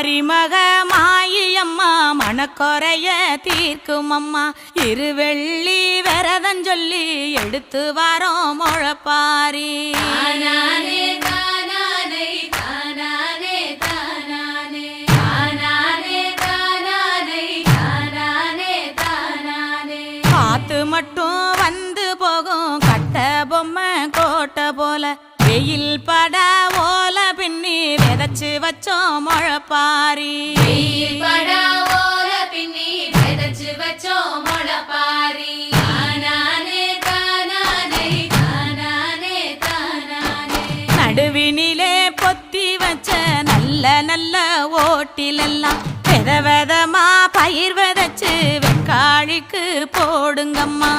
மாரிமக மாயம்மா மனக்குறைய தீர்க்கும் அம்மா இருவெள்ளி விரதஞ்சொல்லி எடுத்து வரோம் முழப்பாரி காத்து மட்டும் வந்து போகும் கட்ட பொம்மை கோட்டை போல வெயில் பட ஓல பின்னி விதைச்சு வச்சோம் முழப்பாரி நடுவினிலே பொத்தி வச்ச நல்ல நல்ல ஓட்டிலெல்லாம் வித விதமா பயிர் விதைச்சு வெக்காளிக்கு போடுங்கம்மா.